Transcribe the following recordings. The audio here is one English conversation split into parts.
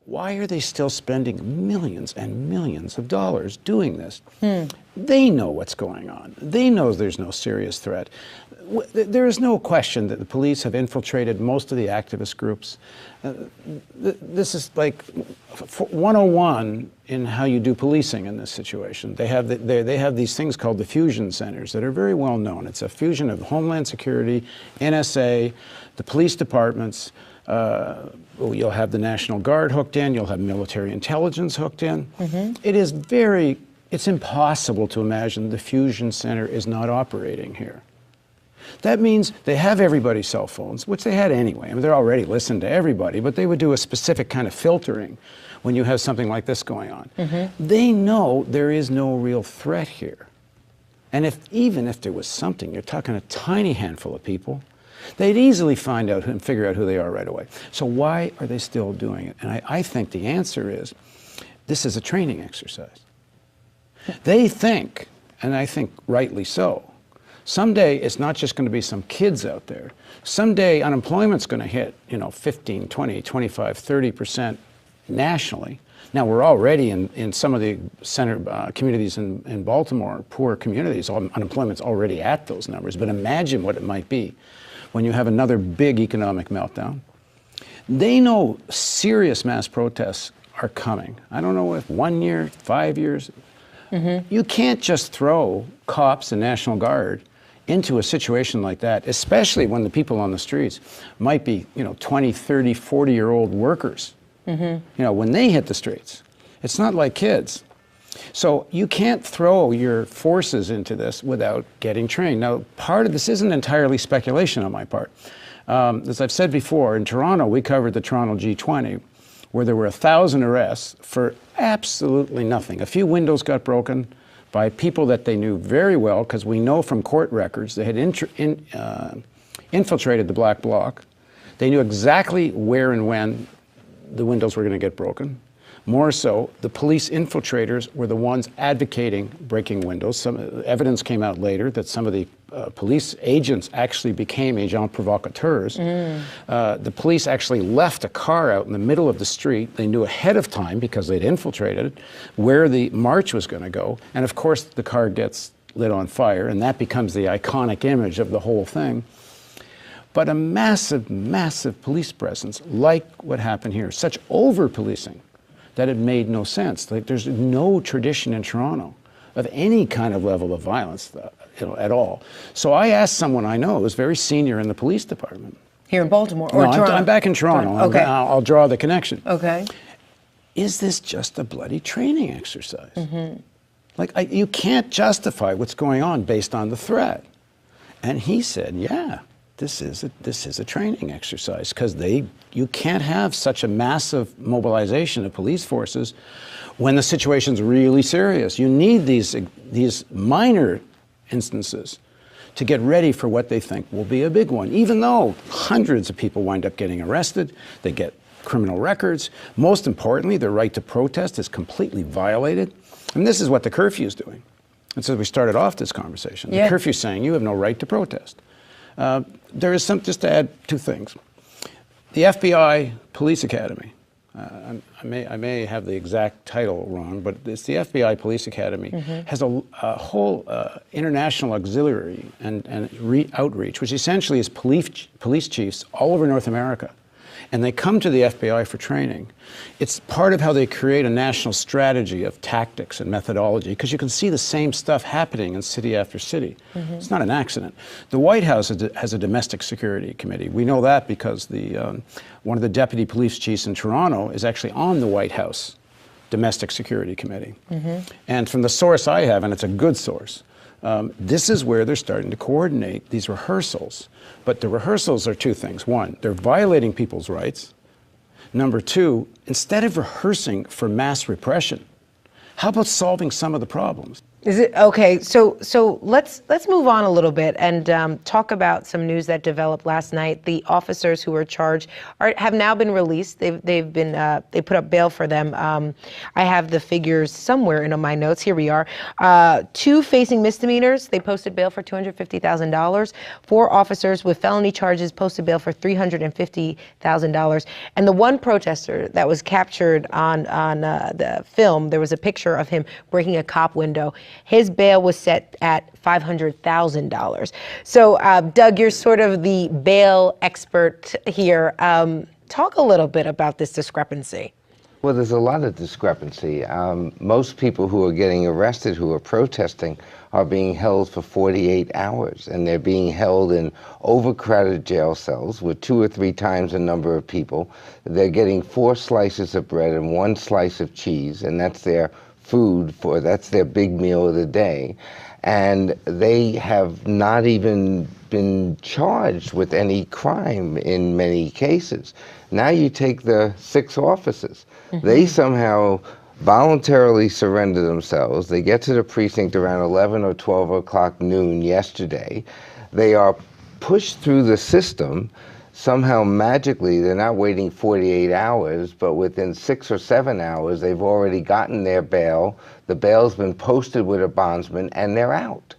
why are they still spending millions and millions of dollars doing this? They know what's going on. They know there's no serious threat. There is no question that the police have infiltrated most of the activist groups. This is like 101 in how you do policing in this situation. They have these things called the fusion centers that are very well known. It's a fusion of Homeland Security, NSA, the police departments. You'll have the National Guard hooked in. You'll have military intelligence hooked in. It's impossible to imagine the fusion center is not operating here. That means they have everybody's cell phones, which they had anyway. I mean, they're already listening to everybody, but they would do a specific kind of filtering when you have something like this going on. They know there is no real threat here. And even if there was something, you're talking a tiny handful of people, they'd easily find out and figure out who they are right away. So why are they still doing it? And I think the answer is, this is a training exercise. They think, and I think rightly so, someday it's not just going to be some kids out there. Someday unemployment's going to hit, 15, 20, 25, 30% nationally. Now, we're already in some of the communities in Baltimore, poor communities, unemployment's already at those numbers. But imagine what it might be when you have another big economic meltdown. They know serious mass protests are coming. I don't know if 1 year, 5 years. You can't just throw cops and National Guard into a situation like that, especially when the people on the streets might be, 20, 30, 40-year-old workers. When they hit the streets, it's not like kids. So you can't throw your forces into this without getting trained. Now, part of this isn't entirely speculation on my part. As I've said before, in Toronto, we covered the Toronto G20, where there were 1,000 arrests for absolutely nothing. A few windows got broken by people that they knew very well, because we know from court records they had infiltrated the Black Bloc. They knew exactly where and when the windows were going to get broken. More so, the police infiltrators were the ones advocating breaking windows. Some evidence came out later that some of the police agents actually became agents provocateurs. The police actually left a car out in the middle of the street. They knew ahead of time, because they'd infiltrated, where the march was going to go. And of course, the car gets lit on fire, and that becomes the iconic image of the whole thing. But a massive, massive police presence, like what happened here, such over-policing, that it made no sense. Like, there's no tradition in Toronto of any kind of level of violence, at all. So I asked someone I know who's very senior in the police department. Here in Baltimore or Toronto? I'm back in Toronto. Okay. I'll draw the connection. Okay. Is this just a bloody training exercise? You can't justify what's going on based on the threat. And he said, yeah. This is a training exercise, because you can't have such a massive mobilization of police forces when the situation's really serious. You need these minor instances to get ready for what they think will be a big one. Even though hundreds of people wind up getting arrested, they get criminal records. Most importantly, their right to protest is completely violated. And this is what the curfew is doing. And so we started off this conversation. The curfew is saying you have no right to protest. There is just to add two things. The FBI Police Academy, I may have the exact title wrong, but it's the FBI Police Academy, has a whole international auxiliary and outreach, which essentially is police chiefs all over North America. And they come to the FBI for training. It's part of how they create a national strategy of tactics and methodology, because you can see the same stuff happening in city after city. It's not an accident. The White House has a domestic security committee. We know that because one of the deputy police chiefs in Toronto is actually on the White House domestic security committee. And from the source I have, and it's a good source, this is where they're starting to coordinate these rehearsals. But the rehearsals are two things. One, they're violating people's rights. Number two, instead of rehearsing for mass repression, how about solving some of the problems? Is it okay? So let's move on a little bit and talk about some news that developed last night. The officers who were charged have now been released. They put up bail for them. I have the figures somewhere in my notes. Here we are. 2 facing misdemeanors. They posted bail for $250,000. 4 officers with felony charges posted bail for $350,000. And the one protester that was captured on the film, there was a picture of him breaking a cop window. His bail was set at $500,000. So, Doug, you're sort of the bail expert here. Talk a little bit about this discrepancy. Well, there's a lot of discrepancy. Most people who are getting arrested who are protesting are being held for 48 hours, and they're being held in overcrowded jail cells with 2 or 3 times the number of people. They're getting 4 slices of bread and 1 slice of cheese, and that's their food that's their big meal of the day. And they have not even been charged with any crime in many cases. Now you take the 6 officers. They somehow voluntarily surrender themselves. They get to the precinct around 11 or 12 o'clock noon yesterday. They are pushed through the system. Somehow magically, they're not waiting 48 hours, but within 6 or 7 hours, they've already gotten their bail. The bail's been posted with a bondsman, and they're out.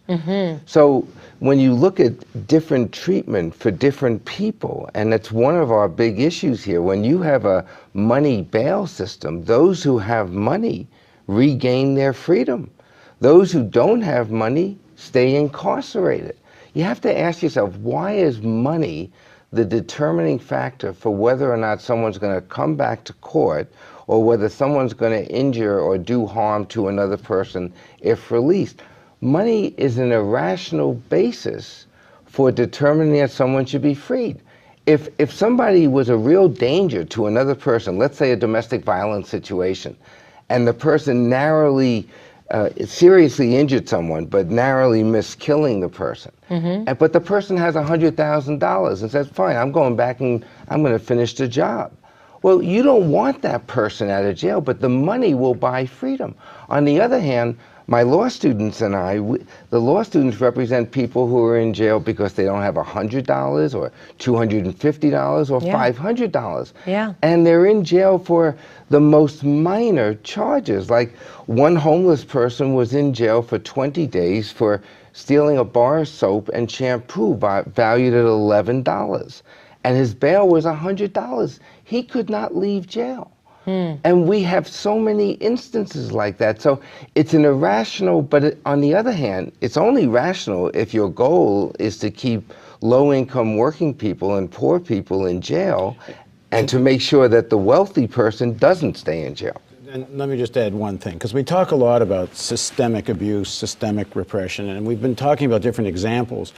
So when you look at different treatment for different people, and it's one of our big issues here, when you have a money bail system, those who have money regain their freedom. Those who don't have money stay incarcerated. You have to ask yourself, why is money the determining factor for whether or not someone's going to come back to court or whether someone's going to injure or do harm to another person if released? Money is an irrational basis for determining that someone should be freed. If somebody was a real danger to another person, let's say a domestic violence situation, and the person narrowly seriously injured someone, but narrowly missed killing the person. But the person has $100,000 and says, fine, I'm going back and I'm going to finish the job. Well, you don't want that person out of jail, but the money will buy freedom. On the other hand, my law students and the law students represent people who are in jail because they don't have $100 or $250 or $500. Yeah. And they're in jail for the most minor charges. Like one homeless person was in jail for 20 days for stealing a bar of soap and shampoo valued at $11. And his bail was $100. He could not leave jail. And we have so many instances like that. So it's an irrational, but on the other hand, it's only rational if your goal is to keep low-income working people and poor people in jail and to make sure that the wealthy person doesn't stay in jail. And let me just add one thing, because we talk a lot about systemic abuse, systemic repression, and we've been talking about different examples.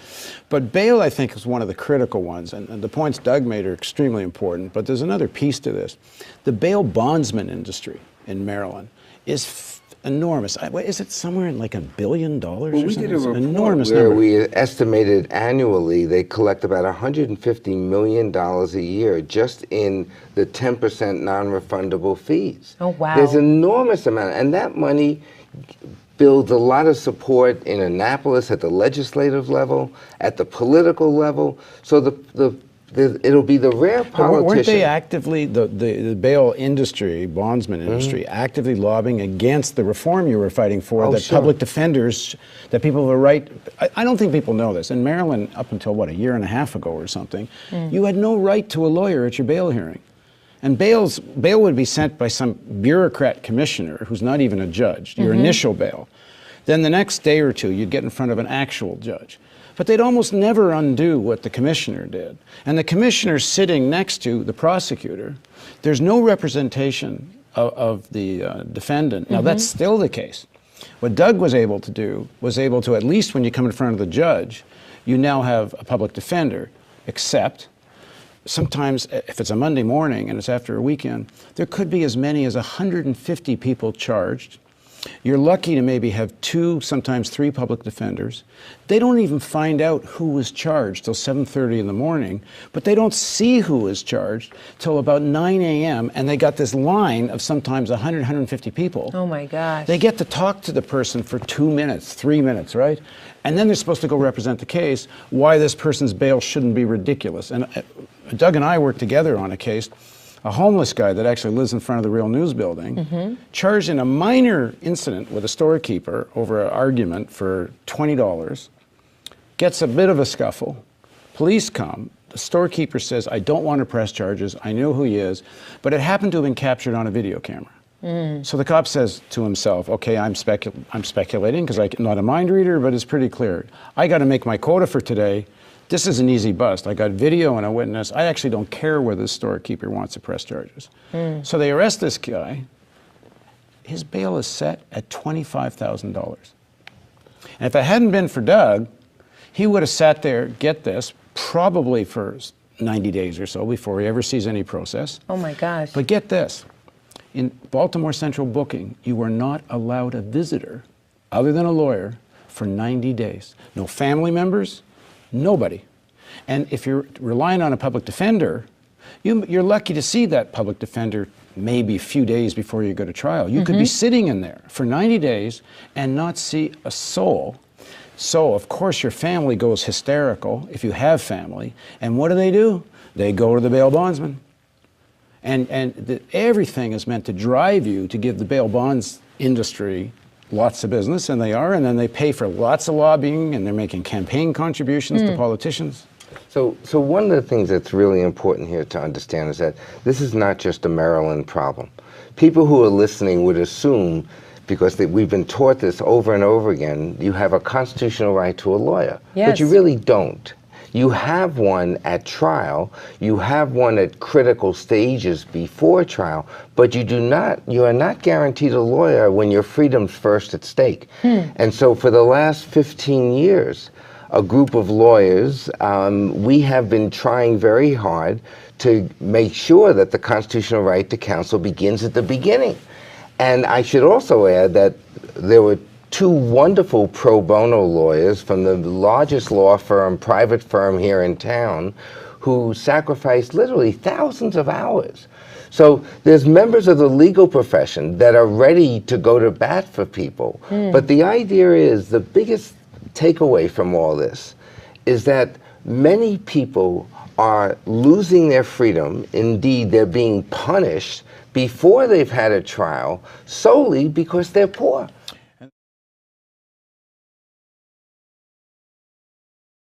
But bail, I think, is one of the critical ones, and the points Doug made are extremely important, but there's another piece to this. The bail bondsman industry in Maryland is enormous. Is it somewhere in like $1 billion or something? We did a report enormous where number. we estimated annually they collect about $150 million a year just in the 10% non-refundable fees. Oh, wow. There's an enormous amount, and that money builds a lot of support in Annapolis at the legislative level, at the political level. So it'll be the rare politician. Weren't they actively, the bail industry, bondsman industry, actively lobbying against the reform you were fighting for, that public defenders, that people have a right, I don't think people know this. In Maryland, up until, what, a year and a half ago or something, you had no right to a lawyer at your bail hearing. And bail would be sent by some bureaucrat commissioner who's not even a judge, your initial bail. Then the next day or two, you'd get in front of an actual judge. But they'd almost never undo what the commissioner did. And the commissioner's sitting next to the prosecutor. There's no representation of the defendant. Now, that's still the case. What Doug was able to do was able to, at least when you come in front of the judge, you now have a public defender, except sometimes if it's a Monday morning and it's after a weekend, there could be as many as 150 people charged. You're lucky to maybe have 2, sometimes 3 public defenders. They don't even find out who was charged till 7:30 in the morning, but they don't see who was charged till about 9 a.m. and they got this line of sometimes 100, 150 people. Oh my gosh. They get to talk to the person for 2 minutes, 3 minutes, right? And then they're supposed to go represent the case, why this person's bail shouldn't be ridiculous. And Doug and I worked together on a case. A homeless guy that actually lives in front of the Real News building, charged in a minor incident with a storekeeper over an argument for $20, gets a bit of a scuffle. Police come. The storekeeper says, I don't want to press charges. I know who he is. But it happened to have been captured on a video camera. So the cop says to himself, okay, I'm speculating because I'm not a mind reader, but it's pretty clear. I got to make my quota for today. This is an easy bust. I got video and a witness. I actually don't care whether the storekeeper wants to press charges. So they arrest this guy. His bail is set at $25,000. And if it hadn't been for Doug, he would have sat there, get this, probably for 90 days or so before he ever sees any process. Oh my gosh. But get this. In Baltimore Central booking, you are not allowed a visitor other than a lawyer for 90 days. No family members, nobody. And if you're relying on a public defender, you're lucky to see that public defender maybe a few days before you go to trial. You could be sitting in there for 90 days and not see a soul. So, of course, your family goes hysterical, if you have family. And what do? They go to the bail bondsman. And everything is meant to drive you to give the bail bonds industry lots of business, and they are, and then they pay for lots of lobbying, and they're making campaign contributions to politicians. So one of the things that's really important here to understand is that this is not just a Maryland problem. People who are listening would assume, because we've been taught this over and over again, you have a constitutional right to a lawyer. Yes. But you really don't. You have one at trial, you have one at critical stages before trial, but you are not guaranteed a lawyer when your freedom's first at stake. And so for the last 15 years, a group of lawyers, we have been trying very hard to make sure that the constitutional right to counsel begins at the beginning. And I should also add that there were 2 wonderful pro bono lawyers from the largest law firm, private firm here in town, who sacrificed literally thousands of hours. So there's members of the legal profession that are ready to go to bat for people. But the idea is, the biggest takeaway from all this is that many people are losing their freedom. Indeed, they're being punished before they've had a trial solely because they're poor.